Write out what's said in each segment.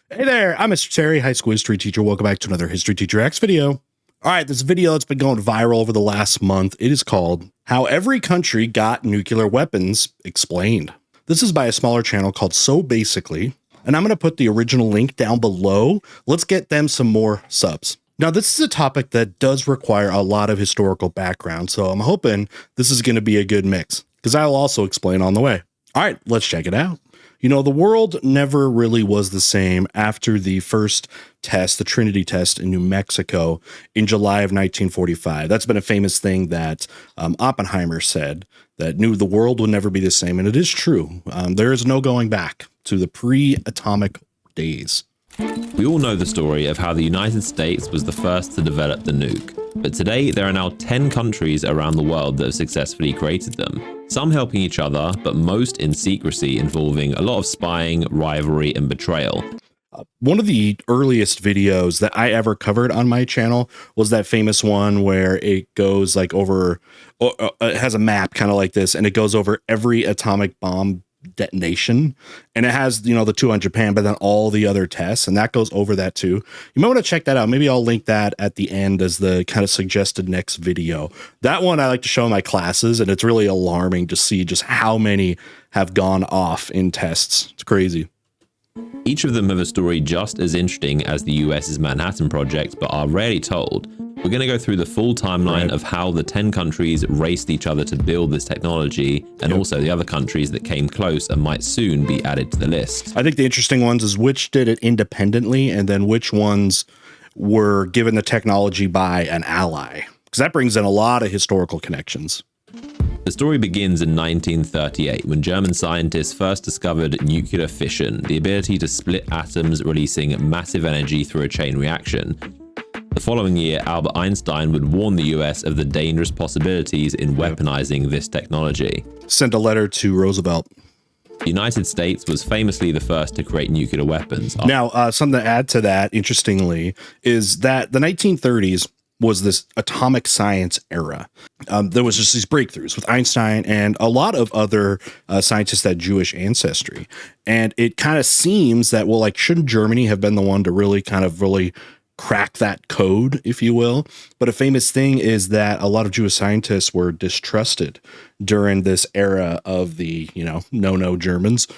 Hey there, I'm Mr. Terry, high school history teacher. Welcome back to another History Teacher X video. All right, this video that's been going viral over the last month, it is called How Every Country Got Nuclear Weapons Explained. This is by a smaller channel called So Basically, and I'm going to put the original link down below. Let's get them some more subs. Now, this is a topic that does require a lot of historical background, so I'm hoping this is going to be a good mix, because I will also explain on the way. All right, let's check it out. You know, the world never really was the same after the first test, the Trinity test in New Mexico in July of 1945. That's been a famous thing that Oppenheimer said, that knew the world would never be the same. And it is true. There is no going back to the pre-atomic days. We all know the story of how the United States was the first to develop the nuke. But today, there are now 10 countries around the world that have successfully created them. Some helping each other, but most in secrecy, involving a lot of spying, rivalry, and betrayal. One of the earliest videos that I ever covered on my channel was that famous one where it goes like over, it has a map kind of like this, and it goes over every atomic bomb detonation, and it has, you know, the two on Japan, but then all the other tests, and that goes over that too. You might want to check that out. Maybe I'll link that at the end as the kind of suggested next video. That one I like to show in my classes, and it's really alarming to see just how many have gone off in tests. It's crazy. Each of them have a story just as interesting as the US's Manhattan Project, but are rarely told. We're going to go through the full timeline of how the 10 countries raced each other to build this technology, and also the other countries that came close and might soon be added to the list. I think the interesting ones is which did it independently, and then which ones were given the technology by an ally, because that brings in a lot of historical connections. The story begins in 1938, when German scientists first discovered nuclear fission, the ability to split atoms releasing massive energy through a chain reaction. The following year, Albert Einstein would warn the US of the dangerous possibilities in weaponizing this technology. Sent a letter to Roosevelt. The United States was famously the first to create nuclear weapons. Now, something to add to that, interestingly, is that the 1930s was this atomic science era. There was just these breakthroughs with Einstein and a lot of other scientists that had Jewish ancestry. And it kind of seems that, well, like, shouldn't Germany have been the one to really crack that code, if you will? But a famous thing is that a lot of Jewish scientists were distrusted during this era of the, no Germans.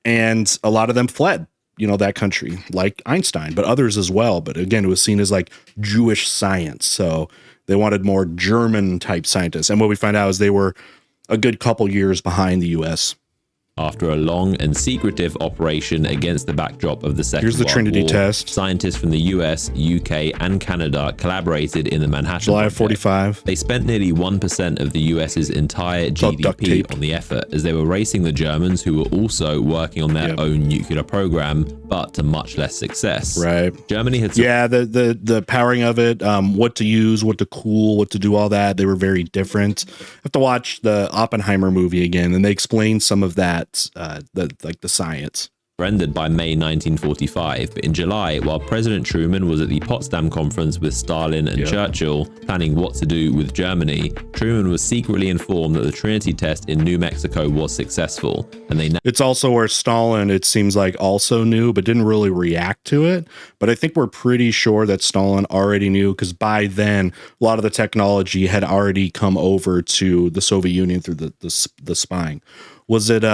And a lot of them fled, that country, like Einstein, but others as well. But again, it was seen as like Jewish science. So they wanted more German type scientists. And what we find out is they were a good couple years behind the US. After a long and secretive operation against the backdrop of the Second Here's the World Trinity War, test. Scientists from the US, UK, and Canada collaborated in the Manhattan July of Project. 45. They spent nearly 1% of the US's entire GDP on the effort, as they were racing the Germans, who were also working on their own nuclear program, but to much less success. Right. Germany had... the powering of it, what to use, what to cool, what to do, all that, they were very different. I have to watch the Oppenheimer movie again, and they explain some of that. The science. Rendered by May 1945, but in July, while President Truman was at the Potsdam Conference with Stalin and Churchill planning what to do with Germany, Truman was secretly informed that the Trinity test in New Mexico was successful, and it's also where Stalin, it seems like, also knew but didn't really react to it. But I think we're pretty sure that Stalin already knew, because by then a lot of the technology had already come over to the Soviet Union through the spying. Was it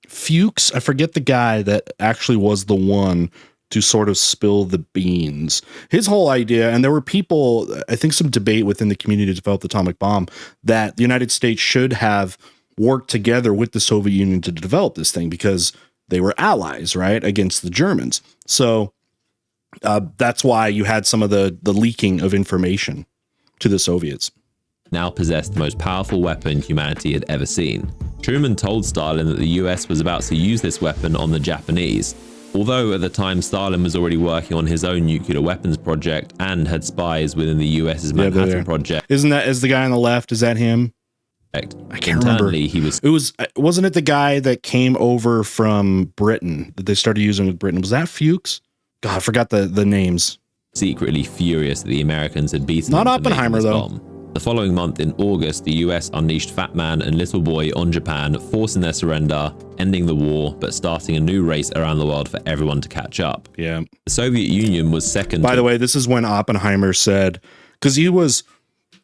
Fuchs? I forget the guy that actually was the one to sort of spill the beans. His whole idea, and there were people, I think some debate within the community to develop the atomic bomb, that the United States should have worked together with the Soviet Union to develop this thing because they were allies, right, against the Germans. So that's why you had some of the leaking of information to the Soviets. Now possessed the most powerful weapon humanity had ever seen. Truman told Stalin that the US was about to use this weapon on the Japanese. Although at the time Stalin was already working on his own nuclear weapons project and had spies within the US's Manhattan Project. Is the guy on the left, is that him? I can't remember. Wasn't it the guy that came over from Britain that they started using with Britain? Was that Fuchs? God, I forgot the names. Secretly furious that the Americans had beaten Not them Oppenheimer, though. bomb. The following month in August, the US unleashed Fat Man and Little Boy on Japan, forcing their surrender, ending the war, but starting a new race around the world for everyone to catch up. Yeah. The Soviet Union was second. By the way, this is when Oppenheimer said, because he was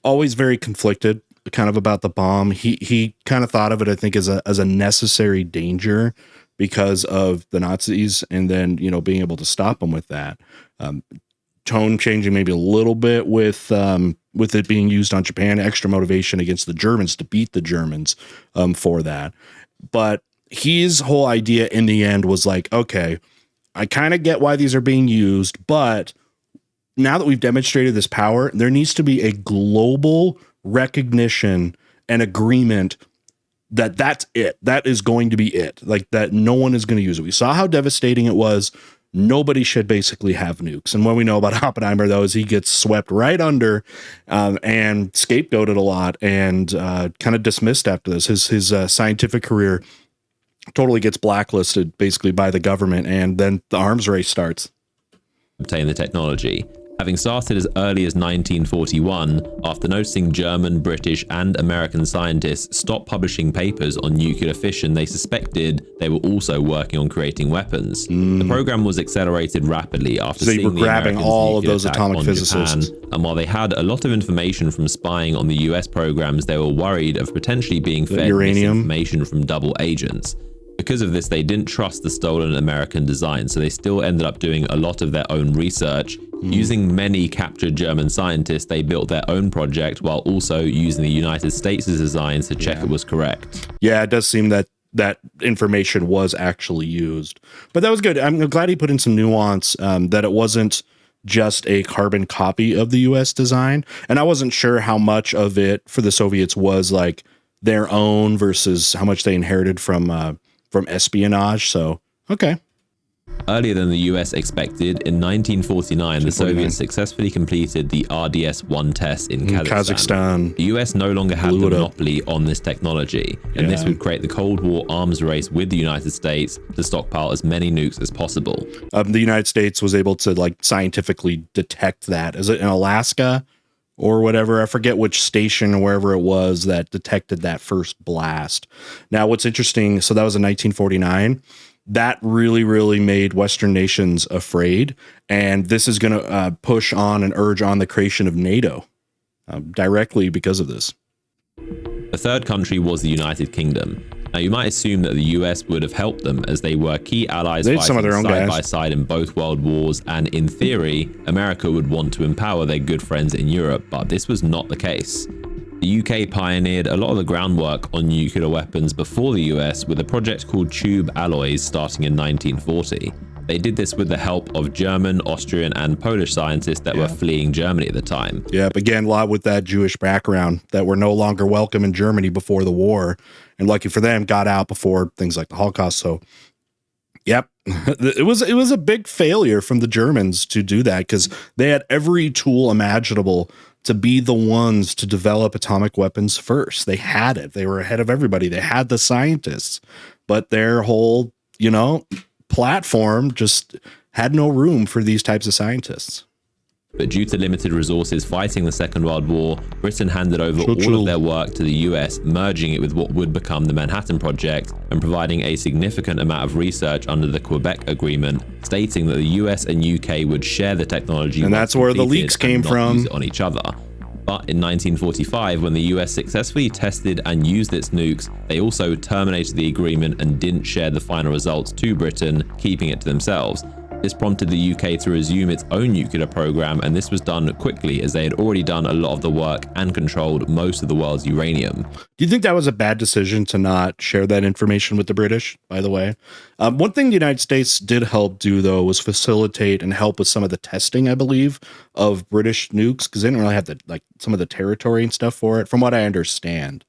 always very conflicted kind of about the bomb. He kind of thought of it, I think, as a necessary danger because of the Nazis, and then, you know, being able to stop them with that. Tone changing maybe a little bit with it being used on Japan, extra motivation against the Germans to beat the Germans for that. But his whole idea in the end was like, okay, I kind of get why these are being used, but now that we've demonstrated this power, there needs to be a global recognition and agreement that that's it. That is going to be it. Like that no one is going to use it. We saw how devastating it was. Nobody should basically have nukes. And what we know about Oppenheimer, though, is he gets swept right under and scapegoated a lot and kind of dismissed after this. His scientific career totally gets blacklisted basically by the government, and then the arms race starts. Obtain the technology. Having started as early as 1941, after noticing German, British, and American scientists stop publishing papers on nuclear fission, they suspected they were also working on creating weapons. The program was accelerated rapidly after So seeing they were the grabbing Americans' all of nuclear those attack atomic on physicists. Japan, and while they had a lot of information from spying on the US programs, they were worried of potentially being fed uranium misinformation from double agents. Because of this, they didn't trust the stolen American design, so they still ended up doing a lot of their own research. Using many captured German scientists, they built their own project while also using the United States' designs to check it was correct. Yeah, it does seem that that information was actually used. But that was good. I'm glad he put in some nuance, that it wasn't just a carbon copy of the US design. And I wasn't sure how much of it for the Soviets was like their own versus how much they inherited from espionage. So, okay. Earlier than the US expected, in 1949, the Soviets successfully completed the RDS-1 test in Kazakhstan. The US no longer had the monopoly on this technology, and this would create the Cold War arms race with the United States to stockpile as many nukes as possible. The United States was able to like scientifically detect that. Is it in Alaska or whatever? I forget which station or wherever it was that detected that first blast. Now, what's interesting, so that was in 1949. That really, really made Western nations afraid. And this is going to push on and urge on the creation of NATO directly because of this. The third country was the United Kingdom. Now, you might assume that the US would have helped them as they were key allies fighting side by side in both world wars, and in theory, America would want to empower their good friends in Europe, but this was not the case. The UK pioneered a lot of the groundwork on nuclear weapons before the US with a project called tube alloys starting in 1940. They did this with the help of German, Austrian, and Polish scientists that were fleeing Germany at the time. Yep, again, a lot with that Jewish background that were no longer welcome in Germany before the war. And lucky for them, got out before things like the Holocaust. So, yep, it was a big failure from the Germans to do that because they had every tool imaginable to be the ones to develop atomic weapons first. They had it. They were ahead of everybody. They had the scientists, but their whole, platform just had no room for these types of scientists. But due to limited resources fighting the Second World War, Britain handed over all of their work to the US, merging it with what would become the Manhattan Project and providing a significant amount of research under the Quebec Agreement, stating that the US and UK would share the technology. And that's where the leaks came from. Use it on each other. But in 1945, when the US successfully tested and used its nukes, they also terminated the agreement and didn't share the final results to Britain, keeping it to themselves. This prompted the UK to resume its own nuclear program, and this was done quickly as they had already done a lot of the work and controlled most of the world's uranium. Do you think that was a bad decision to not share that information with the British, by the way? One thing the United States did help do, though, was facilitate and help with some of the testing, I believe, of British nukes, because they didn't really have some of the territory and stuff for it, from what I understand.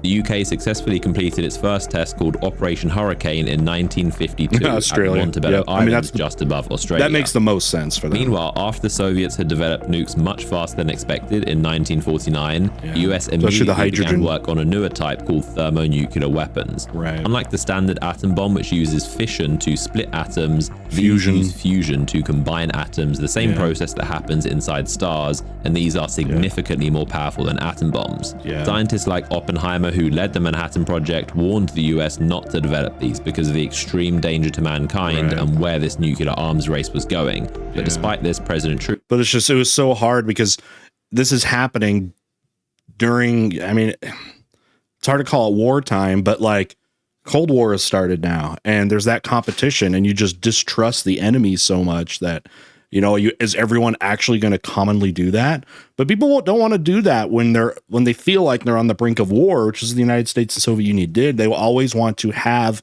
The UK successfully completed its first test called Operation Hurricane in 1952 Australia. at Montebello Yep. Island, that's just above Australia. That makes the most sense for them. Meanwhile, after the Soviets had developed nukes much faster than expected in 1949, the US immediately began work on a newer type called thermonuclear weapons. Right. Unlike the standard atom bomb, which uses fission to split atoms, Fusion. these use fusion to combine atoms, the same process that happens inside stars, and these are significantly more powerful than atom bombs. Scientists like Oppenheimer, who led the Manhattan Project, warned the US not to develop these because of the extreme danger to mankind and where this nuclear arms race was going. But despite this, President Truman... But it's just, it was so hard because this is happening during, I mean, it's hard to call it wartime, but like Cold War has started now and there's that competition and you just distrust the enemy so much that, you know, is everyone actually going to commonly do that? But people don't want to do that when they feel like they're on the brink of war, which is the United States and Soviet Union did. They will always want to have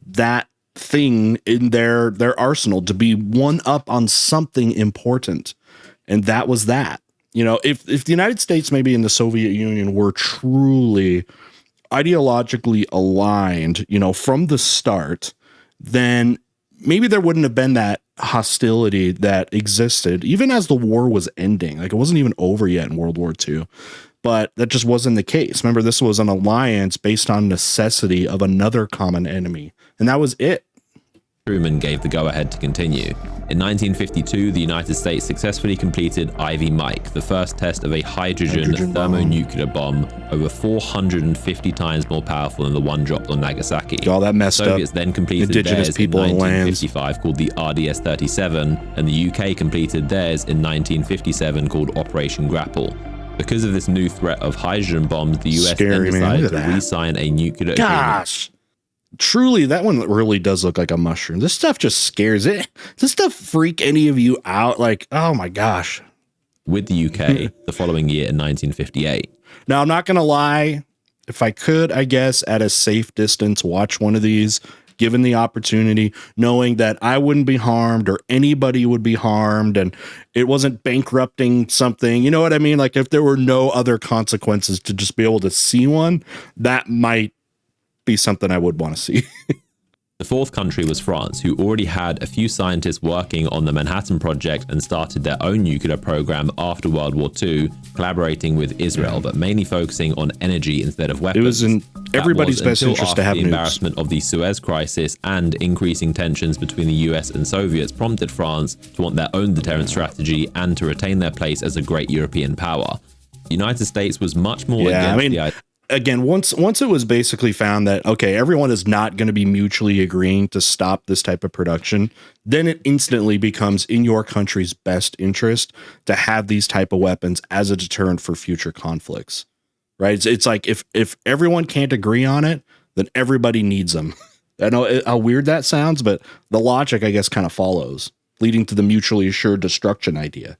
that thing in their arsenal to be one up on something important. And that was that. You know, if the United States maybe in the Soviet Union were truly ideologically aligned, you know, from the start, then maybe there wouldn't have been that hostility that existed even as the war was ending. Like it wasn't even over yet in World War II, but that just wasn't the case. Remember, this was an alliance based on necessity of another common enemy, and that was it. Truman gave the go-ahead to continue. In 1952, the United States successfully completed Ivy Mike, the first test of a hydrogen thermonuclear bomb over 450 times more powerful than the one dropped on Nagasaki. All that messed Soviets up. then completed Indigenous theirs people in and lands. 1955 called the RDS-37, and the UK completed theirs in 1957 called Operation Grapple. Because of this new threat of hydrogen bombs, the US then decided to re-sign a nuclear agreement. Truly, that one really does look like a mushroom. This stuff just scares it. Does this stuff freak any of you out? Like, oh my gosh. With the UK the following year in 1958. Now, I'm not going to lie. If I could, I guess, at a safe distance, watch one of these, given the opportunity, knowing that I wouldn't be harmed or anybody would be harmed and it wasn't bankrupting something. You know what I mean? Like if there were no other consequences to just be able to see one, that might be something I would want to see. The fourth country was France, who already had a few scientists working on the Manhattan Project and started their own nuclear program after World War II, collaborating with Israel, but mainly focusing on energy instead of weapons. It was in everybody's best interest to have the nukes. Embarrassment of the Suez Crisis and increasing tensions between the US and Soviets prompted France to want their own deterrent strategy and to retain their place as a great European power. The United States was much more against the idea. Again, once it was basically found that, okay, everyone is not going to be mutually agreeing to stop this type of production, then it instantly becomes in your country's best interest to have these type of weapons as a deterrent for future conflicts, right? It's like if everyone can't agree on it, then everybody needs them. I know how weird that sounds, but the logic, I guess, kind of follows, leading to the mutually assured destruction idea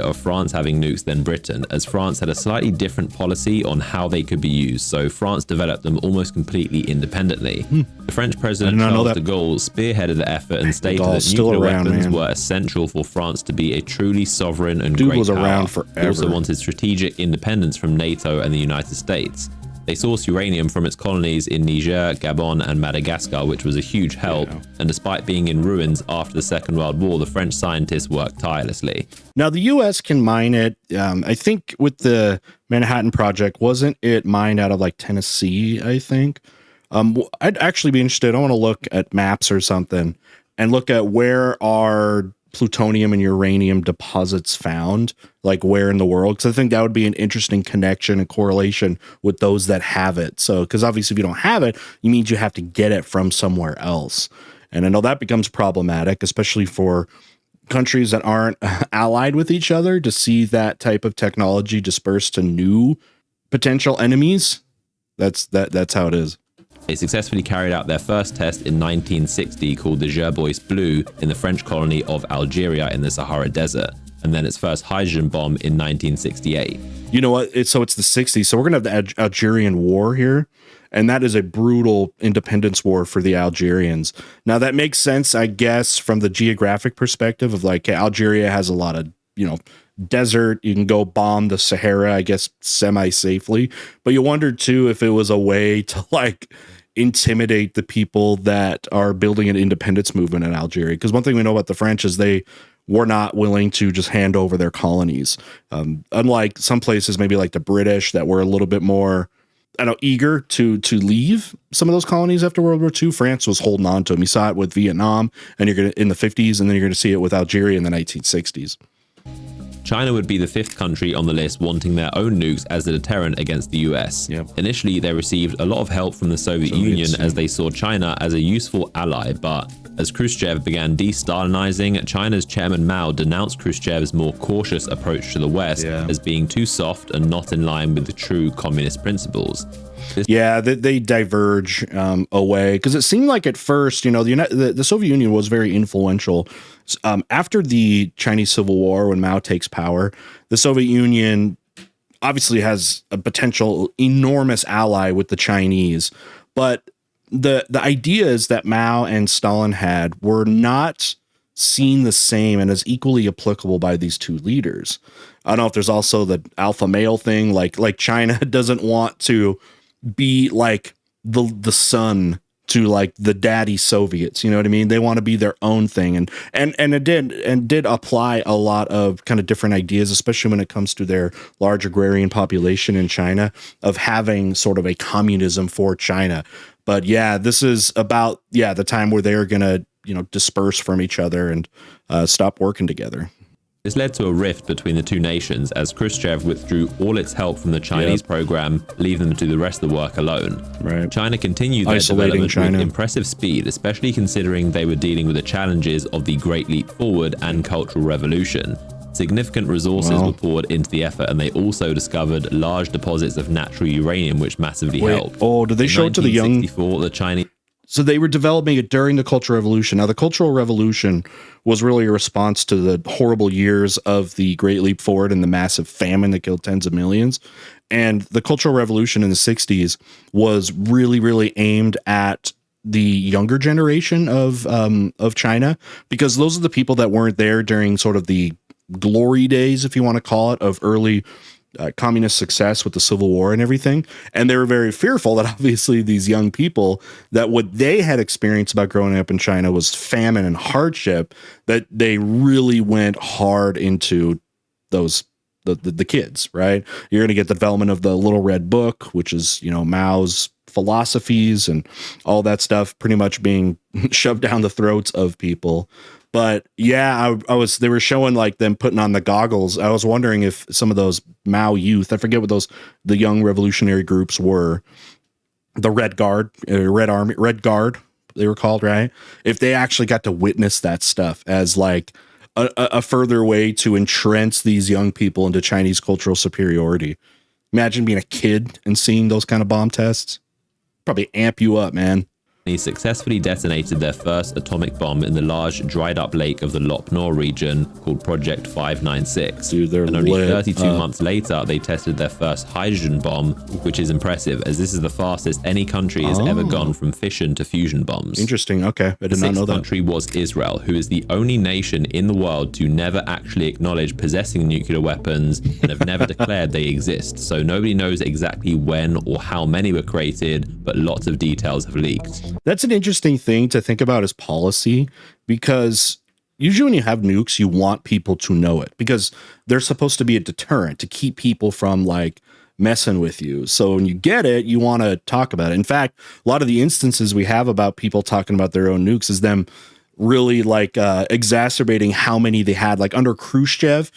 of France having nukes than Britain, as France had a slightly different policy on how they could be used, so France developed them almost completely independently. The French President Charles de Gaulle spearheaded the effort and stated that nuclear weapons were essential for France to be a truly sovereign and great power. He also wanted strategic independence from NATO and the United States. They sourced uranium from its colonies in Niger, Gabon, and Madagascar, which was a huge help. And despite being in ruins after the Second World War, the French scientists worked tirelessly. Now, the U.S. can mine it. I think with the Manhattan Project, wasn't it mined out of like Tennessee, I think? I'd actually be interested. I want to look at maps or something and look at where are plutonium and uranium deposits found, like where in the world, because I think that would be an interesting connection and correlation with those that have it. So because obviously if you don't have it, it means you have to get it from somewhere else, and I know that becomes problematic, especially for countries that aren't allied with each other, to see that type of technology dispersed to new potential enemies. That's how it is. They successfully carried out their first test in 1960 called the Jerbois Blue in the French colony of Algeria in the Sahara Desert, and then its first hydrogen bomb in 1968. You know what? It's the 60s, so we're going to have the Algerian War here, and that is a brutal independence war for the Algerians. Now, that makes sense, I guess, from the geographic perspective of like Algeria has a lot of, you know, desert. You can go bomb the Sahara, I guess, semi-safely. But you wondered too if it was a way to like intimidate the people that are building an independence movement in Algeria. Because one thing we know about the French is they were not willing to just hand over their colonies. Unlike some places, maybe like the British, that were a little bit more, I don't know, eager to leave some of those colonies after World War II. France was holding on to them. You saw it with Vietnam, and you're gonna in the 50s, and then you're gonna see it with Algeria in the 1960s. China would be the 5th country on the list wanting their own nukes as a deterrent against the US. Yep. Initially, they received a lot of help from the Soviet Union as they saw China as a useful ally, but as Khrushchev began de-Stalinizing, China's chairman Mao denounced Khrushchev's more cautious approach to the West as being too soft and not in line with the true communist principles. They diverge away, because it seemed like at first, the Soviet Union was very influential. After the Chinese Civil War, when Mao takes power, the Soviet Union obviously has a potential enormous ally with the Chinese. But the ideas that Mao and Stalin had were not seen the same and as equally applicable by these two leaders. I don't know if there's also the alpha male thing, like China doesn't want to be like the son to like the daddy Soviets, you know what I mean? They want to be their own thing, and it did apply a lot of kind of different ideas, especially when it comes to their large agrarian population in China, of having sort of a communism for China. But yeah, this is about the time where they're gonna disperse from each other and stop working together. This led to a rift between the two nations as Khrushchev withdrew all its help from the Chinese program, leaving them to do the rest of the work alone. Right. China continued their development with impressive speed, especially considering they were dealing with the challenges of the Great Leap Forward and Cultural Revolution. Significant resources were poured into the effort, and they also discovered large deposits of natural uranium, which massively helped. Oh, did they show it to the young? The Chinese. So they were developing it during the Cultural Revolution. Now, the Cultural Revolution was really a response to the horrible years of the Great Leap Forward and the massive famine that killed tens of millions. And the Cultural Revolution in the 60s was really, really aimed at the younger generation of China, because those are the people that weren't there during sort of the glory days, if you want to call it, of early communist success with the Civil War and everything. And they were very fearful that obviously these young people, that what they had experienced about growing up in China was famine and hardship, that they really went hard into those the kids, right? You're going to get the development of the Little Red Book, which is, Mao's philosophies and all that stuff pretty much being shoved down the throats of people. But yeah, they were showing like them putting on the goggles. I was wondering if some of those Mao youth, I forget what the young revolutionary groups were, the Red Guard, Red Guard, they were called, right? If they actually got to witness that stuff as like a further way to entrench these young people into Chinese cultural superiority. Imagine being a kid and seeing those kind of bomb tests. Probably amp you up, man. They successfully detonated their first atomic bomb in the large dried-up lake of the Lop Nor region called Project 596. Dude, they're and only lit 32 months later, they tested their first hydrogen bomb, which is impressive, as this is the fastest any country has ever gone from fission to fusion bombs. Interesting. Okay, I did not know that. The country was Israel, who is the only nation in the world to never actually acknowledge possessing nuclear weapons and have never declared they exist. So nobody knows exactly when or how many were created, but lots of details have leaked. That's an interesting thing to think about as policy, because usually when you have nukes, you want people to know it, because they're supposed to be a deterrent to keep people from like messing with you. So when you get it, you want to talk about it. In fact, a lot of the instances we have about people talking about their own nukes is them really like exacerbating how many they had. Like under Khrushchev,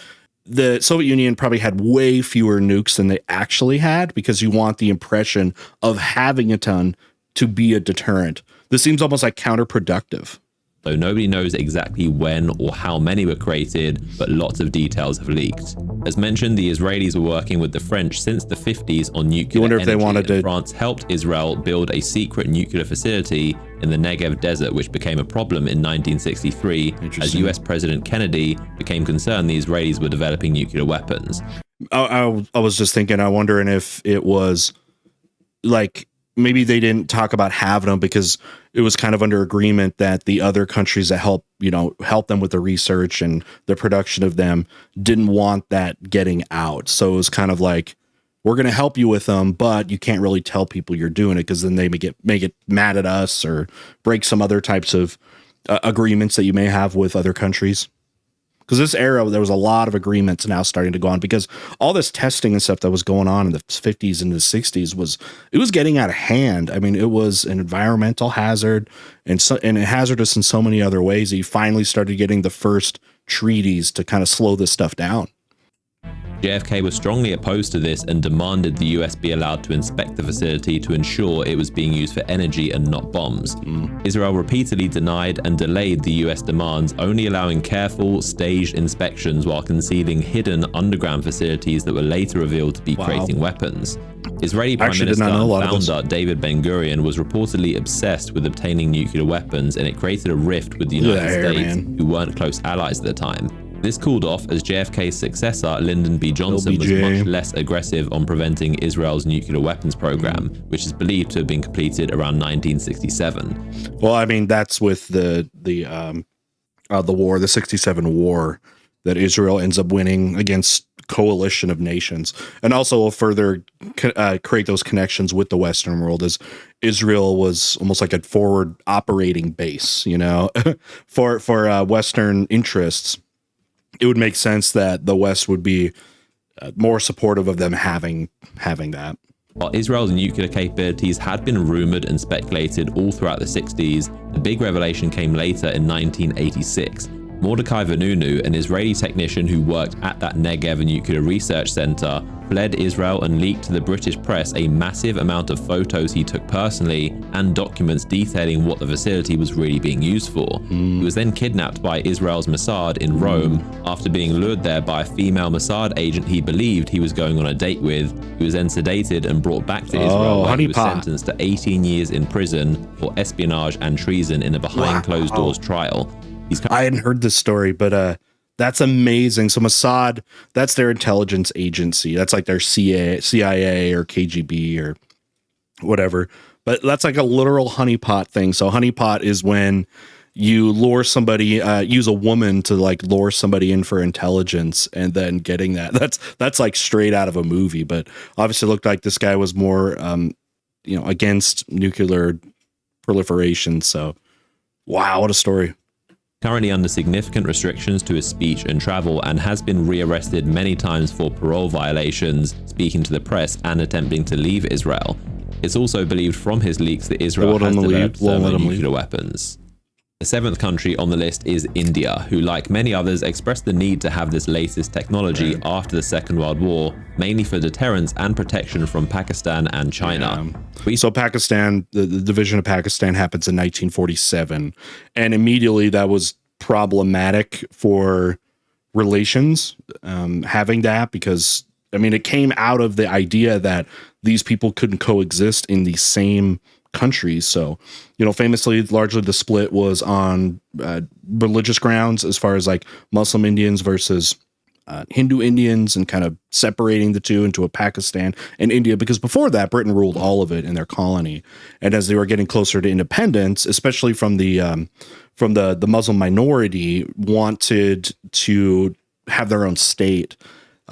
the Soviet Union probably had way fewer nukes than they actually had, because you want the impression of having a ton to be a deterrent. This seems almost like counterproductive. So nobody knows exactly when or how many were created, but lots of details have leaked. As mentioned, the Israelis were working with the French since the 50s on nuclear You wonder energy, if they wanted to. France helped Israel build a secret nuclear facility in the Negev desert, which became a problem in 1963 as US President Kennedy became concerned the Israelis were developing nuclear weapons. I was just thinking, I'm wondering if it was like maybe they didn't talk about having them because it was kind of under agreement that the other countries that help them with the research and the production of them didn't want that getting out. So it was kind of like, we're going to help you with them, but you can't really tell people you're doing it because then they may get mad at us or break some other types of agreements that you may have with other countries. Because this era, there was a lot of agreements now starting to go on because all this testing and stuff that was going on in the 50s and the 60s was getting out of hand. I mean, it was an environmental hazard and hazardous in so many other ways. He finally started getting the first treaties to kind of slow this stuff down. JFK was strongly opposed to this and demanded the US be allowed to inspect the facility to ensure it was being used for energy and not bombs. Israel repeatedly denied and delayed the US demands, only allowing careful, staged inspections while concealing hidden underground facilities that were later revealed to be creating weapons. Israeli Prime Minister and founder David Ben-Gurion was reportedly obsessed with obtaining nuclear weapons, and it created a rift with the United States, who weren't close allies at the time. This cooled off as JFK's successor, Lyndon B. Johnson, was much less aggressive on preventing Israel's nuclear weapons program, which is believed to have been completed around 1967. Well, I mean, that's with the war, the 67 war, that Israel ends up winning against coalition of nations, and also will further create those connections with the Western world, as Israel was almost like a forward operating base, for Western interests. It would make sense that the West would be more supportive of them having that. While Israel's nuclear capabilities had been rumored and speculated all throughout the 60s, the big revelation came later in 1986. Mordecai Vanunu, an Israeli technician who worked at that Negev nuclear research center, fled Israel and leaked to the British press a massive amount of photos he took personally and documents detailing what the facility was really being used for. He was then kidnapped by Israel's Mossad in Rome after being lured there by a female Mossad agent he believed he was going on a date with. He was then sedated and brought back to Israel, where he was sentenced to 18 years in prison for espionage and treason in a behind closed doors trial. I hadn't heard this story, but that's amazing. So Mossad, that's their intelligence agency. That's like their CIA or KGB or whatever. But that's like a literal honeypot thing. So honeypot is when you lure somebody, use a woman to like lure somebody in for intelligence, and then getting that. That's like straight out of a movie. But obviously, it looked like this guy was more, against nuclear proliferation. So, wow, what a story. Currently under significant restrictions to his speech and travel, and has been rearrested many times for parole violations, speaking to the press, and attempting to leave Israel. It's also believed from his leaks that Israel has developed thermonuclear weapons. The seventh country on the list is India, who, like many others, expressed the need to have this latest technology after the Second World War, mainly for deterrence and protection from Pakistan and China. So Pakistan, the division of Pakistan happens in 1947, and immediately that was problematic for relations, having that, because, I mean, it came out of the idea that these people couldn't coexist in the same countries. So, famously, largely the split was on religious grounds, as far as like Muslim Indians versus Hindu Indians, and kind of separating the two into a Pakistan and India, because before that, Britain ruled all of it in their colony. And as they were getting closer to independence, especially from the Muslim minority, wanted to have their own state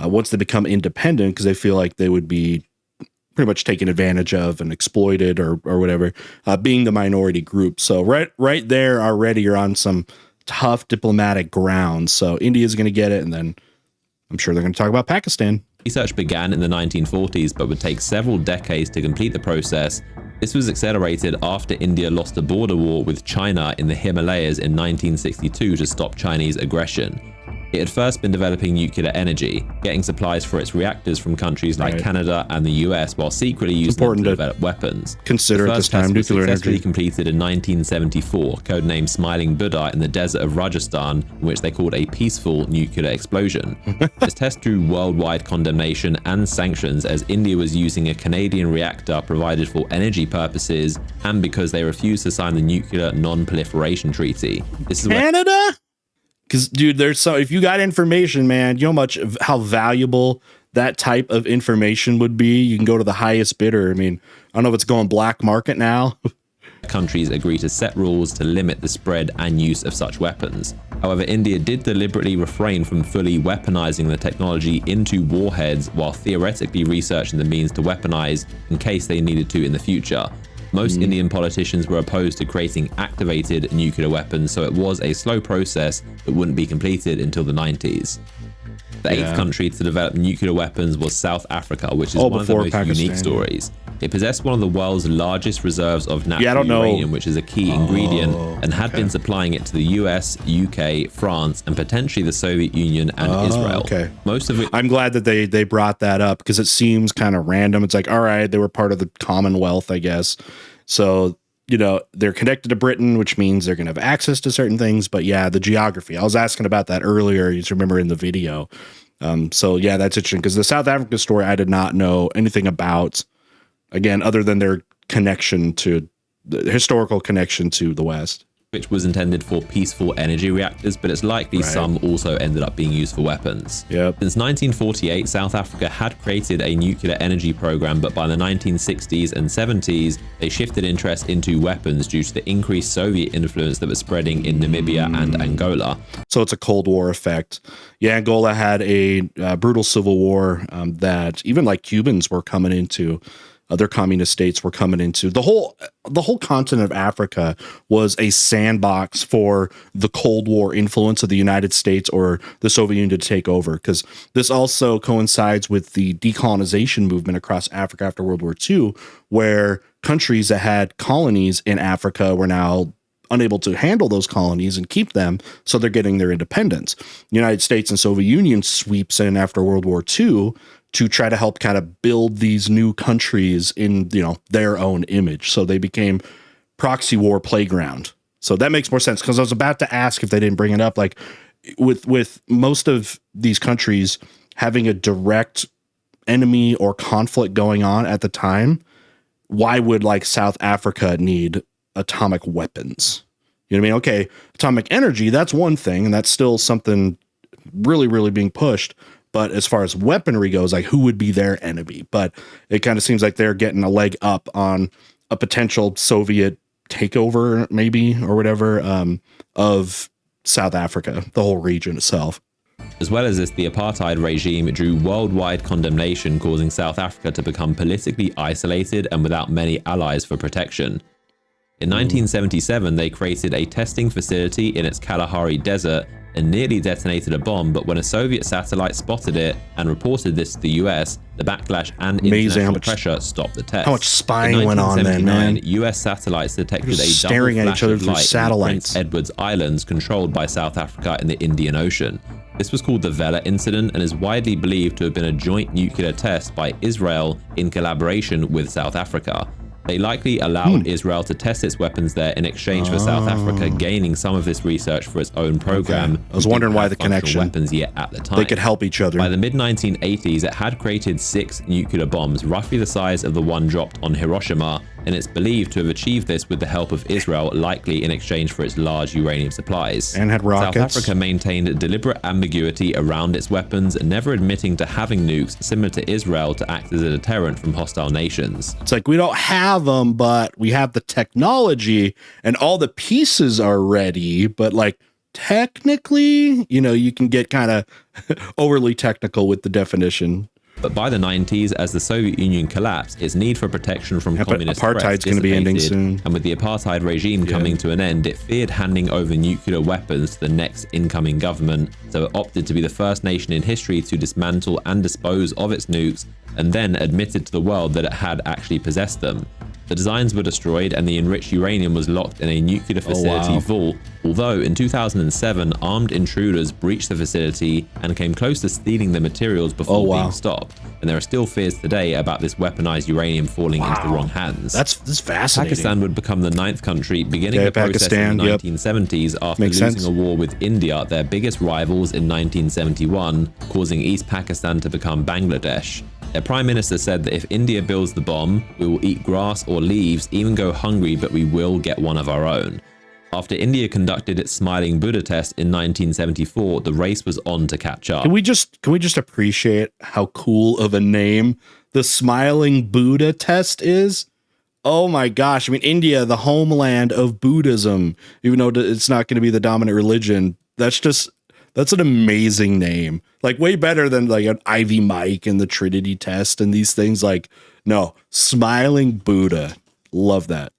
once they become independent, because they feel like they would be pretty much taken advantage of and exploited or whatever, being the minority group. So right there already you're on some tough diplomatic ground. So India's going to get it, and then I'm sure they're going to talk about Pakistan. Research began in the 1940s, but would take several decades to complete the process. This was accelerated after India lost a border war with China in the Himalayas in 1962 to stop Chinese aggression. It had first been developing nuclear energy, getting supplies for its reactors from countries like Canada and the US, while secretly using them to develop weapons. Consider at this time nuclear successfully energy completed in 1974, codenamed Smiling Buddha, in the desert of Rajasthan, in which they called a peaceful nuclear explosion. This test drew worldwide condemnation and sanctions, as India was using a Canadian reactor provided for energy purposes, and because they refused to sign the Nuclear Non-Proliferation Treaty. This is Canada? Because, dude, if you got information, man, how valuable that type of information would be. You can go to the highest bidder. I mean, I don't know if it's going black market now. Countries agree to set rules to limit the spread and use of such weapons. However, India did deliberately refrain from fully weaponizing the technology into warheads while theoretically researching the means to weaponize in case they needed to in the future. Most Indian politicians were opposed to creating activated nuclear weapons, so it was a slow process that wouldn't be completed until the 90s. The eighth country to develop nuclear weapons was South Africa, which is one of the most unique stories. It possessed one of the world's largest reserves of natural uranium, which is a key ingredient, and had been supplying it to the US, UK, France, and potentially the Soviet Union and Israel. Most of it. I'm glad that they brought that up because it seems kind of random. It's like, all right, they were part of the Commonwealth, I guess. So, you know, they're connected to Britain, which means they're going to have access to certain things. But yeah, the geography. I was asking about that earlier. You remember in the video. So yeah, that's interesting because the South Africa story I did not know anything about. Again, other than their connection to the historical connection to the West, which was intended for peaceful energy reactors, but it's likely some also ended up being used for weapons. Since 1948, South Africa had created a nuclear energy program, but by the 1960s and 70s, they shifted interest into weapons due to the increased Soviet influence that was spreading in Namibia and Angola. So it's a Cold War effect. Yeah, Angola had a brutal civil war that even like Cubans were coming into. Other communist states were coming into. The whole continent of Africa was a sandbox for the Cold War influence of the United States or the Soviet Union to take over, because this also coincides with the decolonization movement across Africa after World War II, where countries that had colonies in Africa were now unable to handle those colonies and keep them, so they're getting their independence. The United States and Soviet Union sweeps in after World War II to try to help kind of build these new countries in, you know, their own image. So they became proxy war playground. So that makes more sense, because I was about to ask if they didn't bring it up, like with most of these countries having a direct enemy or conflict going on at the time, why would like South Africa need atomic weapons? You know what I mean? Okay, atomic energy, that's one thing, and that's still something really, really being pushed. But as far as weaponry goes, like who would be their enemy? But it kind of seems like they're getting a leg up on a potential Soviet takeover, maybe, or whatever, of South Africa, the whole region itself. As well as this, the apartheid regime drew worldwide condemnation, causing South Africa to become politically isolated and without many allies for protection. In 1977, they created a testing facility in its Kalahari desert and nearly detonated a bomb, but when a Soviet satellite spotted it and reported this to the US, the backlash and international pressure stopped the test. How much spying went on then, man? US satellites detected a staring at each other through satellites. Prince Edward's Islands, controlled by South Africa in the Indian Ocean. This was called the Vela Incident and is widely believed to have been a joint nuclear test by Israel in collaboration with South Africa. They likely allowed Israel to test its weapons there in exchange for South Africa gaining some of this research for its own program. I was wondering why the connection. Weapons yet at the time. They could help each other. By the mid-1980s, it had created 6 nuclear bombs, roughly the size of the one dropped on Hiroshima, and it's believed to have achieved this with the help of Israel, likely in exchange for its large uranium supplies. And had rockets. South Africa maintained deliberate ambiguity around its weapons, never admitting to having nukes, similar to Israel, to act as a deterrent from hostile nations. It's like, we don't have them, but we have the technology and all the pieces are ready, but like technically, you know, you can get kind of overly technical with the definition. But by the 90s, as the Soviet Union collapsed, its need for protection from communist apartheid's going to be ending soon. And with the apartheid regime coming to an end, it feared handing over nuclear weapons to the next incoming government, so it opted to be the first nation in history to dismantle and dispose of its nukes, and then admitted to the world that it had actually possessed them. The designs were destroyed and the enriched uranium was locked in a nuclear facility vault, although in 2007 armed intruders breached the facility and came close to stealing the materials before being stopped. And there are still fears today about this weaponized uranium falling into the wrong hands. That's fascinating. Pakistan would become the 9th country, beginning the process in the 1970s after losing a war with India, their biggest rivals, in 1971, causing East Pakistan to become Bangladesh. Their prime minister said that if India builds the bomb, we will eat grass or leaves, even go hungry, but we will get one of our own. After India conducted its Smiling Buddha test in 1974, the race was on to catch up. Can we just appreciate how cool of a name the Smiling Buddha test is? Oh my gosh. I mean, India, the homeland of Buddhism, even though it's not going to be the dominant religion, that's an amazing name. Like way better than like an Ivy Mike and the Trinity test and these things. Like, no, Smiling Buddha. Love that.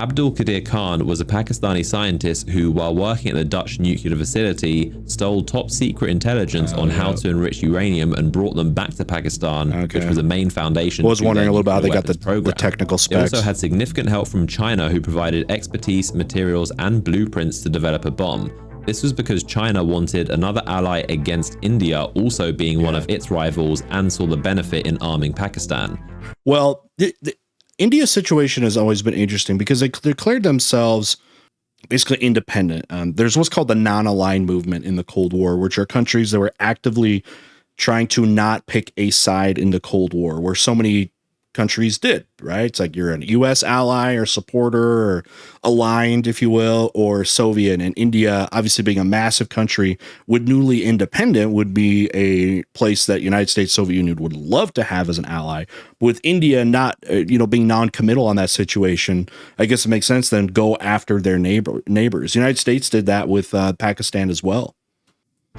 Abdul Qadir Khan was a Pakistani scientist who, while working at the Dutch nuclear facility, stole top secret intelligence on how to enrich uranium and brought them back to Pakistan, which was a main foundation. I was wondering a little about how they got the technical specs. They also had significant help from China, who provided expertise, materials, and blueprints to develop a bomb. This was because China wanted another ally against India, also being one of its rivals, and saw the benefit in arming Pakistan. Well, India's situation has always been interesting because they declared themselves basically independent. There's what's called the non-aligned movement in the Cold War, which are countries that were actively trying to not pick a side in the Cold War, where so many countries did, right? It's like you're an US ally or supporter or aligned, if you will, or Soviet. And India, obviously being a massive country, would newly independent would be a place that United States, Soviet Union would love to have as an ally. But with India not, being non-committal on that situation, I guess it makes sense then go after their neighbors. The United States did that with Pakistan as well.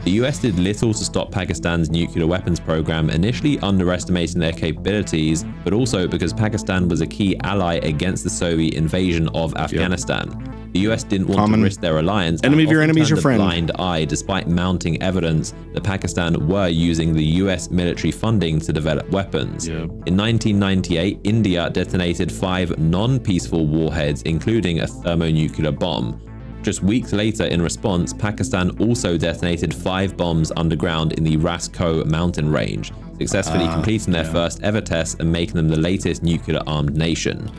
The US did little to stop Pakistan's nuclear weapons program, initially underestimating their capabilities, but also because Pakistan was a key ally against the Soviet invasion of Afghanistan. The US didn't want to risk their alliance. Enemy of your enemy is your friend. Blind eye, despite mounting evidence that Pakistan were using the US military funding to develop weapons. In 1998, India detonated 5 non-peaceful warheads, including a thermonuclear bomb. Just weeks later, in response, Pakistan also detonated 5 bombs underground in the Rasko mountain range, successfully completing their first ever test and making them the latest nuclear-armed nation.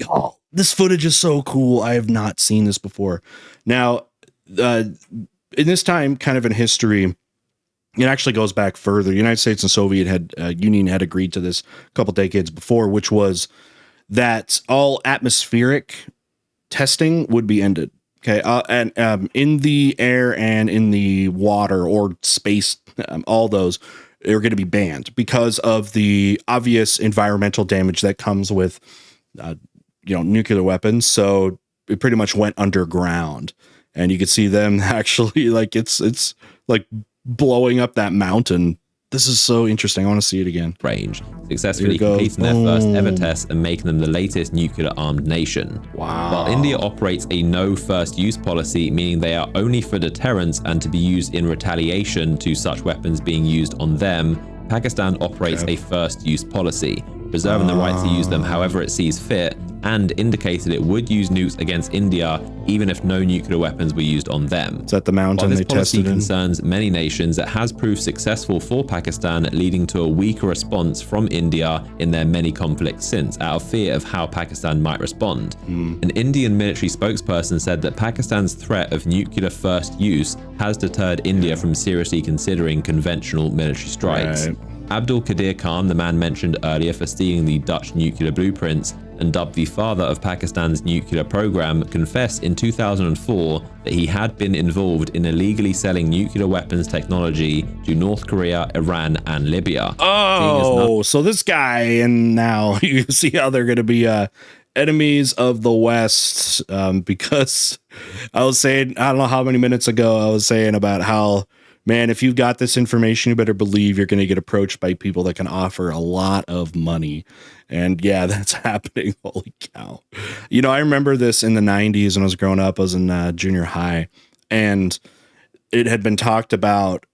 Oh, this footage is so cool. I have not seen this before. Now, in this time, kind of in history, it actually goes back further. The United States and Soviet Union had agreed to this a couple decades before, which was that all atmospheric testing would be ended. Okay, and in the air and in the water or space, all those are going to be banned because of the obvious environmental damage that comes with, nuclear weapons. So it pretty much went underground, and you could see them actually like it's like blowing up that mountain. This is so interesting. I want to see it again. Range, successfully completing their first ever test and making them the latest nuclear-armed nation. Wow. While India operates a no first-use policy, meaning they are only for deterrence and to be used in retaliation to such weapons being used on them, Pakistan operates a first-use policy, preserving the right to use them however it sees fit, and indicated it would use nukes against India even if no nuclear weapons were used on them. Is that the mountain they tested in? While this policy concerns many nations, it has proved successful for Pakistan, leading to a weaker response from India in their many conflicts since, out of fear of how Pakistan might respond. An Indian military spokesperson said that Pakistan's threat of nuclear first use has deterred India from seriously considering conventional military strikes. Right. Abdul Qadir Khan, the man mentioned earlier for stealing the Dutch nuclear blueprints and dubbed the father of Pakistan's nuclear program, confessed in 2004 that he had been involved in illegally selling nuclear weapons technology to North Korea, Iran, and Libya. Oh, so this guy, and now you see how they're going to be enemies of the West, because I was saying, I don't know how many minutes ago, I was saying about how, man, if you've got this information, you better believe you're going to get approached by people that can offer a lot of money. And yeah, that's happening. Holy cow. I remember this in the 90s when I was growing up. I was in junior high, and it had been talked about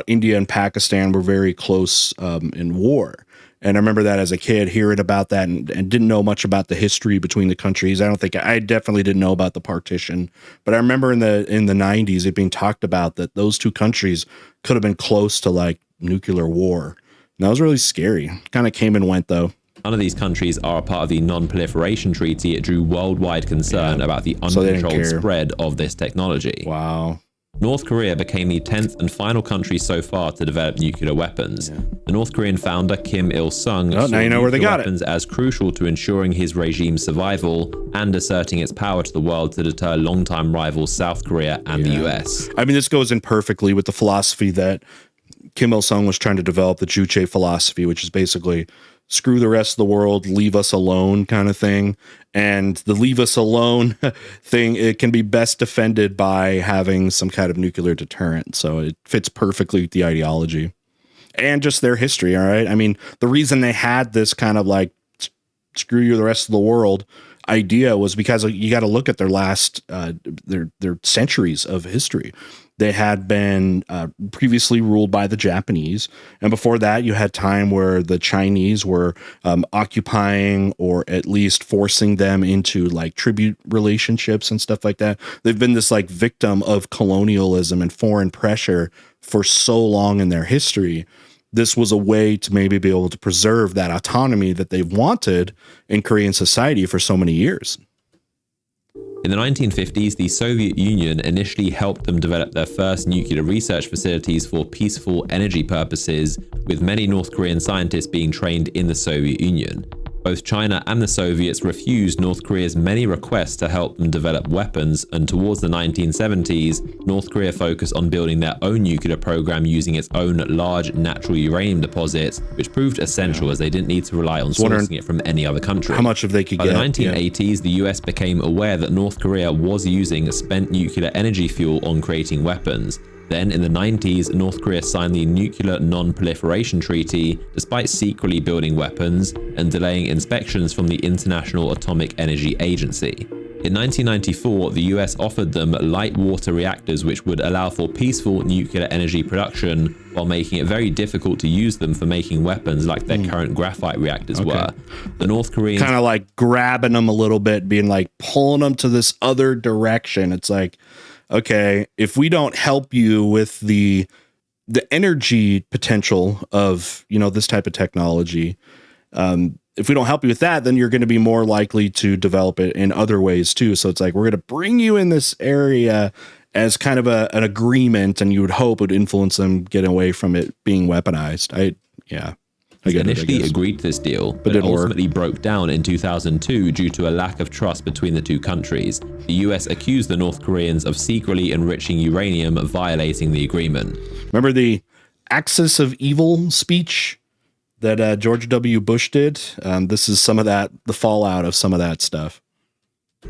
India and Pakistan were very close in war. And I remember that as a kid, hearing about that and didn't know much about the history between the countries. I definitely didn't know about the partition, but I remember in the 90s, it being talked about that those two countries could have been close to like nuclear war. And that was really scary. Kind of came and went though. None of these countries are a part of the non-proliferation treaty. It drew worldwide concern about the uncontrolled spread of this technology. Wow. North Korea became the 10th and final country so far to develop nuclear weapons. The North Korean founder Kim Il-sung saw now you know where they got weapons as crucial to ensuring his regime's survival and asserting its power to the world to deter longtime rivals South Korea and the US. I mean, this goes in perfectly with the philosophy that Kim Il-sung was trying to develop, the Juche philosophy, which is basically screw the rest of the world, leave us alone kind of thing. And the leave us alone thing, it can be best defended by having some kind of nuclear deterrent. So it fits perfectly with the ideology and just their history. All right. I mean, the reason they had this kind of like screw you the rest of the world idea was because you got to look at their last their centuries of history. They had been previously ruled by the Japanese, and before that you had time where the Chinese were occupying or at least forcing them into like tribute relationships and stuff like that. They've been this like victim of colonialism and foreign pressure for so long in their history. This was a way to maybe be able to preserve that autonomy that they've wanted in Korean society for so many years. In the 1950s, the Soviet Union initially helped them develop their first nuclear research facilities for peaceful energy purposes, with many North Korean scientists being trained in the Soviet Union. Both China and the Soviets refused North Korea's many requests to help them develop weapons, and towards the 1970s, North Korea focused on building their own nuclear program using its own large natural uranium deposits, which proved essential as they didn't need to rely on sourcing it from any other country. How much of they could get? By the 1980s, the US became aware that North Korea was using spent nuclear energy fuel on creating weapons. Then, in the 90s, North Korea signed the Nuclear Non-Proliferation Treaty, despite secretly building weapons and delaying inspections from the International Atomic Energy Agency. In 1994, the US offered them light water reactors which would allow for peaceful nuclear energy production, while making it very difficult to use them for making weapons like their current graphite reactors were. The North Koreans kind of like grabbing them a little bit, being like pulling them to this other direction. It's like, okay, if we don't help you with the energy potential of, you know, this type of technology, if we don't help you with that, then you're going to be more likely to develop it in other ways too. So it's like, we're going to bring you in this area as kind of an agreement, and you would hope it would influence them getting away from it being weaponized. They initially agreed to this deal, but it ultimately broke down in 2002 due to a lack of trust between the two countries. The US accused the North Koreans of secretly enriching uranium, violating the agreement. Remember the Axis of Evil speech that George W. Bush did? This is some of that, the fallout of some of that stuff.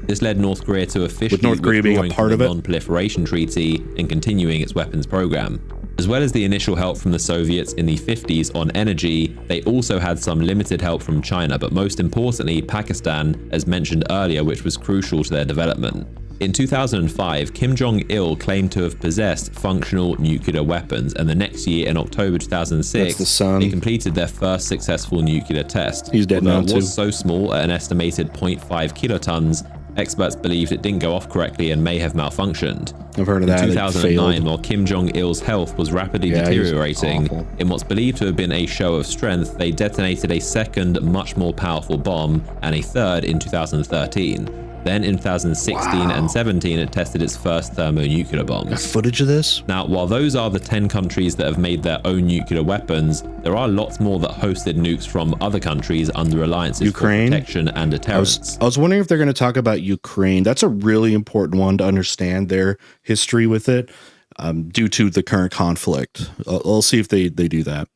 This led North Korea to officially North Korea being a part of it, Non-Proliferation Treaty and continuing its weapons program. As well as the initial help from the Soviets in the 50s on energy, they also had some limited help from China, but most importantly, Pakistan, as mentioned earlier, which was crucial to their development. In 2005, Kim Jong-il claimed to have possessed functional nuclear weapons, and the next year, in October 2006, they completed their first successful nuclear test. He's dead now, too. It was so small, at an estimated 0.5 kilotons, experts believed it didn't go off correctly and may have malfunctioned. I've heard of that. In 2009, while Kim Jong-il's health was rapidly deteriorating, in what's believed to have been a show of strength, they detonated a second, much more powerful bomb, and a third in 2013. Then in 2016 and 17, it tested its first thermonuclear bombs. Got footage of this? Now, while those are the 10 countries that have made their own nuclear weapons, there are lots more that hosted nukes from other countries under alliances for protection and deterrence. I was wondering if they're going to talk about Ukraine. That's a really important one to understand their history with it, due to the current conflict. I'll see if they do that.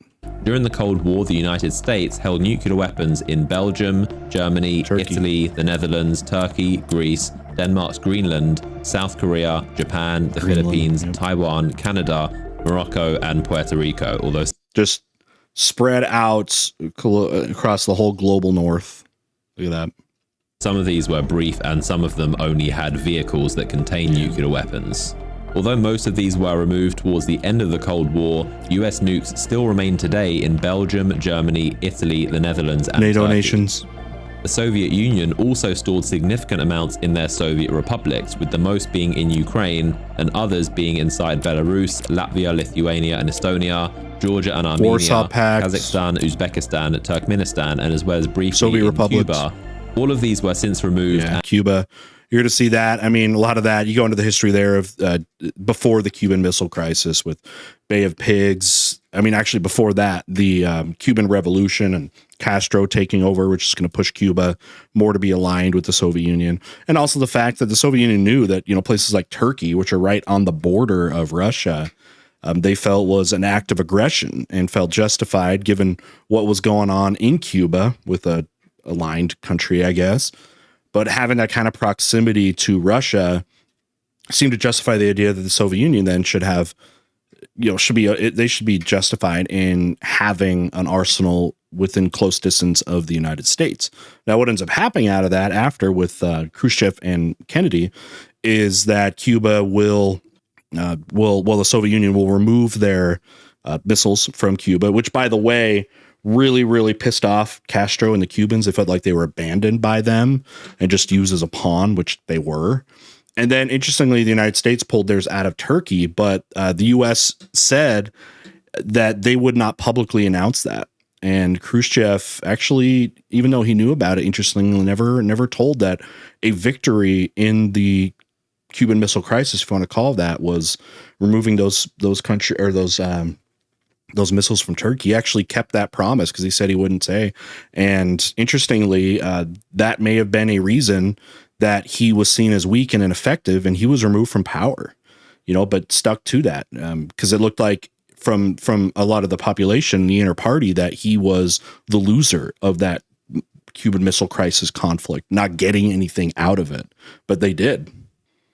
During the Cold War, the United States held nuclear weapons in Belgium, Germany, Italy, the Netherlands, Turkey, Greece, Denmark, Greenland, South Korea, Japan, the Philippines, Taiwan, Canada, Morocco, and Puerto Rico. Although just spread out across the whole global north. Look at that. Some of these were brief, and some of them only had vehicles that contained nuclear weapons. Although most of these were removed towards the end of the Cold War, US nukes still remain today in Belgium, Germany, Italy, the Netherlands, and NATO Turkey. nations. The Soviet Union also stored significant amounts in their Soviet republics, with the most being in Ukraine and others being inside Belarus, Latvia, Lithuania, and Estonia, Georgia and Armenia, Warsaw Pact, Kazakhstan, Uzbekistan, Turkmenistan, and as well as briefly Soviet in republics. Cuba. All of these were since removed. Yeah, Cuba. You're going to see that. I mean, a lot of that, you go into the history there of before the Cuban Missile Crisis with Bay of Pigs. I mean, actually before that, the Cuban Revolution and Castro taking over, which is going to push Cuba more to be aligned with the Soviet Union. And also the fact that the Soviet Union knew that, places like Turkey, which are right on the border of Russia, they felt was an act of aggression and felt justified given what was going on in Cuba with a aligned country, I guess. But having that kind of proximity to Russia seemed to justify the idea that the Soviet Union then should have, they should be justified in having an arsenal within close distance of the United States. Now, what ends up happening out of that after with Khrushchev and Kennedy is that Cuba the Soviet Union will remove their missiles from Cuba, which, by the way, really, really pissed off Castro and the Cubans. They felt like they were abandoned by them and just used as a pawn, which they were. And then, interestingly, the United States pulled theirs out of Turkey, but the U.S. said that they would not publicly announce that. And Khrushchev actually, even though he knew about it, interestingly, never told that a victory in the Cuban Missile Crisis, if you want to call it that, was removing those missiles from Turkey. He actually kept that promise because he said he wouldn't say. And interestingly, that may have been a reason that he was seen as weak and ineffective, and he was removed from power, but stuck to that because it looked like from a lot of the population, the inner party, that he was the loser of that Cuban Missile Crisis conflict, not getting anything out of it, but they did.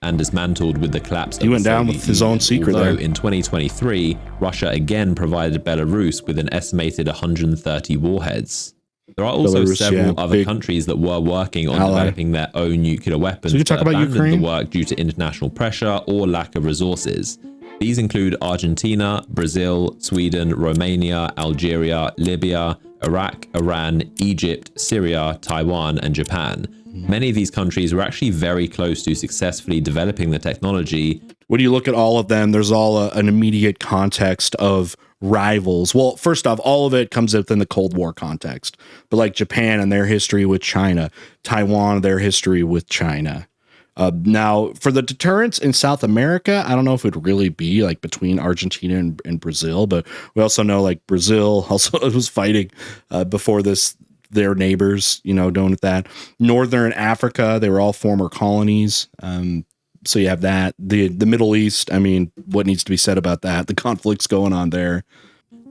And dismantled with the collapse. He went down with his own secret there. In 2023, Russia again provided Belarus with an estimated 130 warheads. There are also several other countries that were working on developing their own nuclear weapons. So you talk about Ukraine? The work due to international pressure or lack of resources. These include Argentina, Brazil, Sweden, Romania, Algeria, Libya, Iraq, Iran, Egypt, Syria, Taiwan, and Japan. Many of these countries were actually very close to successfully developing the technology. When you look at all of them, there's all an immediate context of rivals. Well, first off, all of it comes within the Cold War context. But like Japan and their history with China, Taiwan, their history with China. Now, for the deterrence in South America, I don't know if it would really be like between Argentina and Brazil, but we also know like Brazil also was fighting before this, their neighbors, doing that. Northern Africa, they were all former colonies. So you have that. The Middle East, I mean, what needs to be said about that? The conflicts going on there.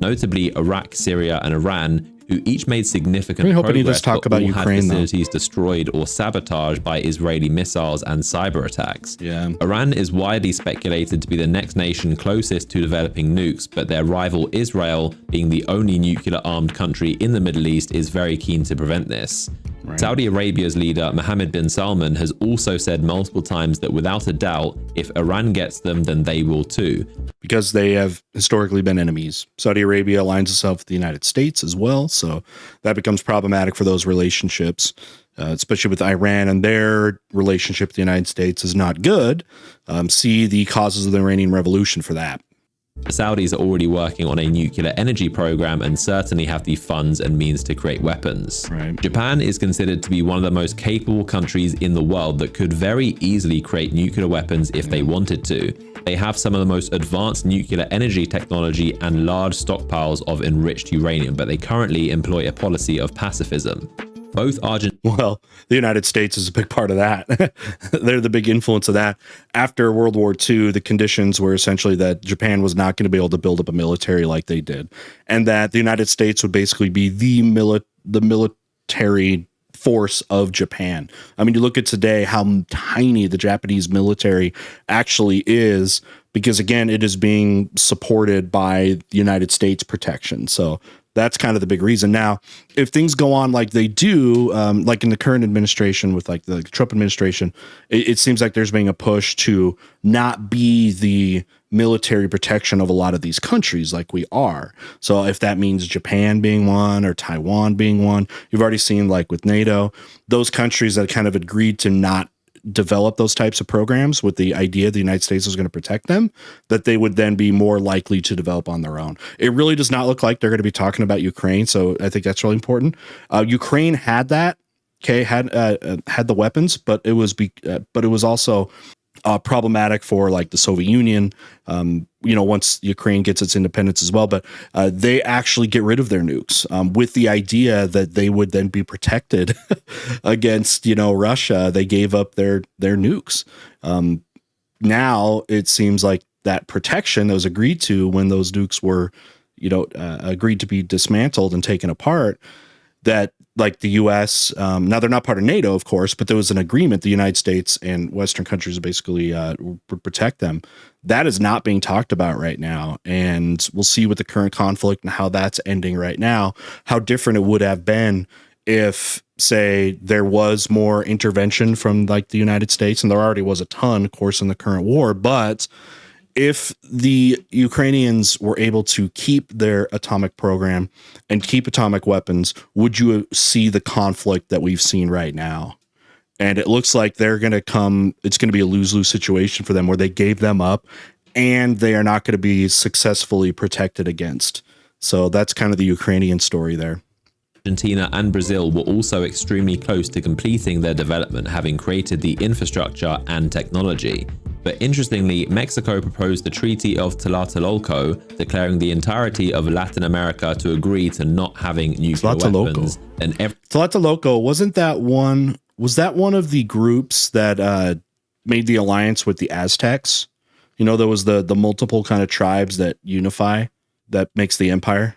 Notably, Iraq, Syria, and Iran, who each made significant progress, he does talk about Ukraine, had facilities destroyed or sabotaged by Israeli missiles and cyber attacks. Yeah. Iran is widely speculated to be the next nation closest to developing nukes, but their rival Israel, being the only nuclear-armed country in the Middle East, is very keen to prevent this. Right. Saudi Arabia's leader, Mohammed bin Salman, has also said multiple times that without a doubt, if Iran gets them, then they will too. Because they have historically been enemies. Saudi Arabia aligns itself with the United States as well, so that becomes problematic for those relationships, especially with Iran, and their relationship with the United States is not good. See the causes of the Iranian Revolution for that. The Saudis are already working on a nuclear energy program and certainly have the funds and means to create weapons. Right. Japan is considered to be one of the most capable countries in the world that could very easily create nuclear weapons if they wanted to. They have some of the most advanced nuclear energy technology and large stockpiles of enriched uranium, but they currently employ a policy of pacifism. Well, the United States is a big part of that. They're the big influence of that. After World War II, the conditions were essentially that Japan was not going to be able to build up a military like they did, and that the United States would basically be the military force of Japan. I mean, you look at today how tiny the Japanese military actually is, because again, it is being supported by the United States protection. So that's kind of the big reason. Now, if things go on like they do, like in the current administration with like the Trump administration, it seems like there's being a push to not be the military protection of a lot of these countries like we are. So if that means Japan being one or Taiwan being one, you've already seen like with NATO, those countries that kind of agreed to not develop those types of programs with the idea the United States is going to protect them, that they would then be more likely to develop on their own. It really does not look like they're going to be talking about Ukraine, so I think that's really important. Ukraine had that had the weapons, but it was also problematic for like the Soviet Union, once Ukraine gets its independence as well. But they actually get rid of their nukes with the idea that they would then be protected against, Russia. They gave up their nukes. Now it seems like that protection that was agreed to when those nukes were, agreed to be dismantled and taken apart, that like the U.S. Now they're not part of NATO, of course, but there was an agreement. The United States and Western countries basically protect them. That is not being talked about right now, and we'll see with the current conflict and how that's ending right now. How different it would have been if, say, there was more intervention from like the United States, and there already was a ton, of course, in the current war, but if the Ukrainians were able to keep their atomic program and keep atomic weapons, would you see the conflict that we've seen right now? And it looks like it's going to be a lose-lose situation for them where they gave them up and they are not going to be successfully protected against. So that's kind of the Ukrainian story there. Argentina and Brazil were also extremely close to completing their development, having created the infrastructure and technology. But interestingly, Mexico proposed the Treaty of Tlatelolco, declaring the entirety of Latin America to agree to not having nuclear weapons. And Tlatelolco, wasn't that one? Was that one of the groups that made the alliance with the Aztecs? There was the multiple kind of tribes that unify, that makes the empire.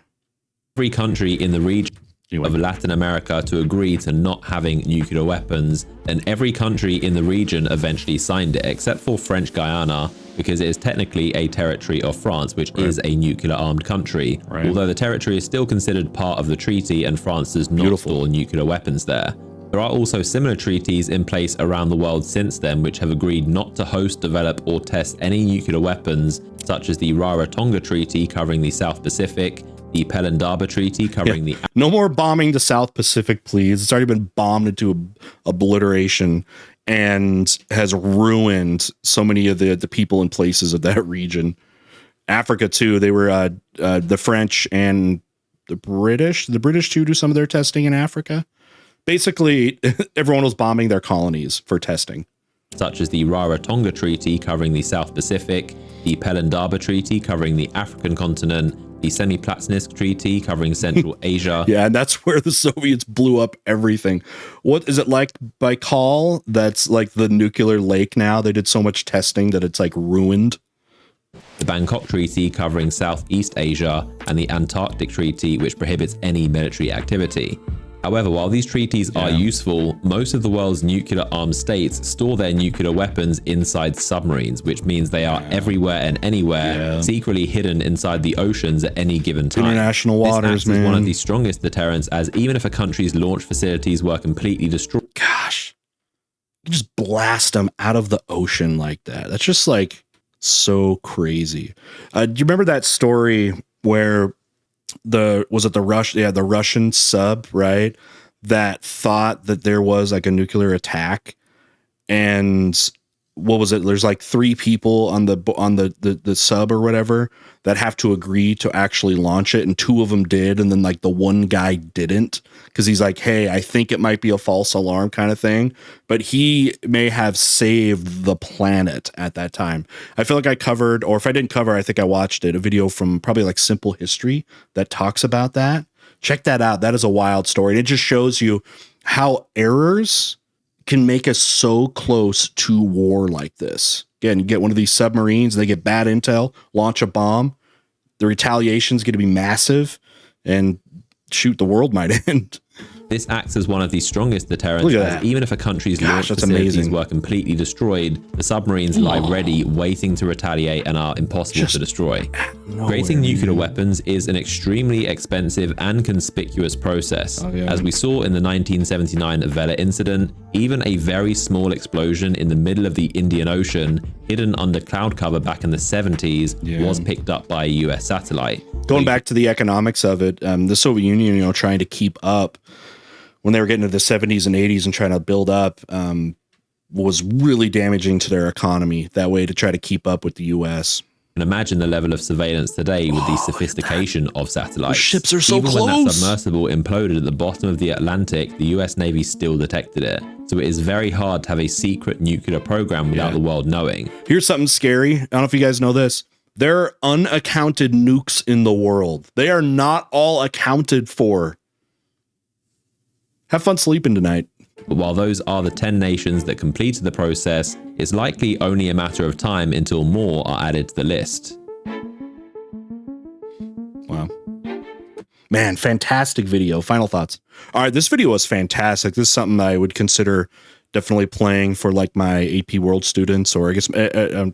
Every country in the region of Latin America to agree to not having nuclear weapons, and every country in the region eventually signed it, except for French Guiana, because it is technically a territory of France, which is a nuclear-armed country, although the territory is still considered part of the treaty and France does not store nuclear weapons there. There are also similar treaties in place around the world since then, which have agreed not to host, develop, or test any nuclear weapons, such as the Rarotonga Treaty covering the South Pacific, the Pelindaba Treaty covering the... No more bombing the South Pacific, please. It's already been bombed into obliteration and has ruined so many of the people and places of that region. Africa, too. They were the French and the British. The British, too, do some of their testing in Africa. Basically, everyone was bombing their colonies for testing. Such as the Rarotonga Treaty covering the South Pacific, the Pelindaba Treaty covering the African continent, the Semiplatzinsk Treaty covering Central Asia. Yeah, and that's where the Soviets blew up everything. What is it like Baikal? That's like the nuclear lake now. They did so much testing that it's like ruined. The Bangkok Treaty covering Southeast Asia, and the Antarctic Treaty, which prohibits any military activity. However, while these treaties are useful, most of the world's nuclear-armed states store their nuclear weapons inside submarines, which means they are everywhere and anywhere, secretly hidden inside the oceans at any given time. International waters, this acts as one of the strongest deterrents, as even if a country's launch facilities were completely destroyed... Gosh, you just blast them out of the ocean like that. That's just like so crazy. Do you remember that story where... the Russian sub, right, that thought that there was like a nuclear attack, and what was it? There's like 3 people on the sub or whatever that have to agree to actually launch it, and 2 of them did, and then like the one guy didn't, because he's like, hey, I think it might be a false alarm kind of thing, but he may have saved the planet at that time. I feel like I covered, or if I didn't cover, I think I watched it, a video from probably like Simple History that talks about that. Check that out. That is a wild story. And it just shows you how errors can make us so close to war like this. Again, you get one of these submarines, they get bad intel, launch a bomb. The retaliation is going to be massive, and shoot, the world might end. This acts as one of the strongest deterrents, as even if a country's launch facilities were completely destroyed, the submarines lie ready, waiting to retaliate, and are impossible to destroy. Creating nuclear weapons is an extremely expensive and conspicuous process. As we saw in the 1979 Vela incident, even a very small explosion in the middle of the Indian Ocean, hidden under cloud cover back in the 70s, was picked up by a US satellite. Going back to the economics of it, the Soviet Union, trying to keep up when they were getting into the 70s and 80s and trying to build up, was really damaging to their economy that way, to try to keep up with the US. And imagine the level of surveillance today with the sophistication of satellites. Those ships are so Even close. when that submersible imploded at the bottom of the Atlantic, the US Navy still detected it. So it is very hard to have a secret nuclear program without the world knowing. Here's something scary. I don't know if you guys know this. There are unaccounted nukes in the world. They are not all accounted for. Have fun sleeping tonight. But while those are the 10 nations that completed the process, it's likely only a matter of time until more are added to the list. Wow. Man, fantastic video. Final thoughts. All right, this video was fantastic. This is something I would consider definitely playing for like my AP World students, or I guess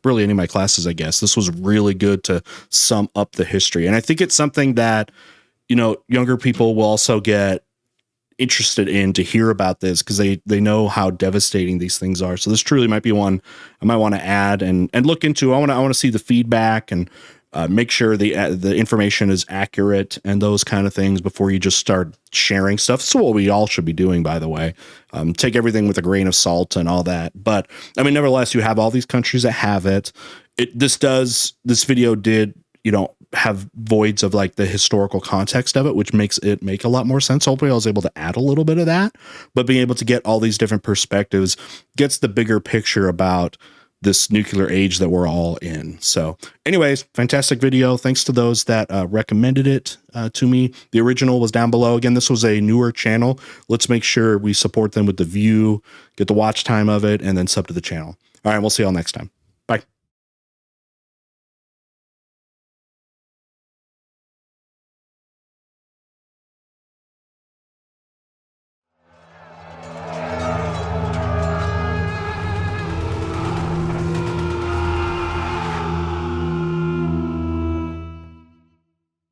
really any of my classes, I guess. This was really good to sum up the history. And I think it's something that, you know, younger people will also get interested in to hear about this, because they know how devastating these things are. So this truly might be one I might want to add and look into. I want to see the feedback and make sure the information is accurate and those kind of things before you just start sharing stuff. So what we all should be doing, by the way. Take everything with a grain of salt and all that. But I mean, nevertheless, you have all these countries that have it. This video did, you know, have voids of like the historical context of it, which makes it make a lot more sense. Hopefully I was able to add a little bit of that, but being able to get all these different perspectives gets the bigger picture about this nuclear age that we're all in. So anyways, fantastic video. Thanks to those that recommended it to me. The original was down below. Again, this was a newer channel. Let's make sure we support them with the view, get the watch time of it, and then sub to the channel. All right, we'll see y'all next time. Bye.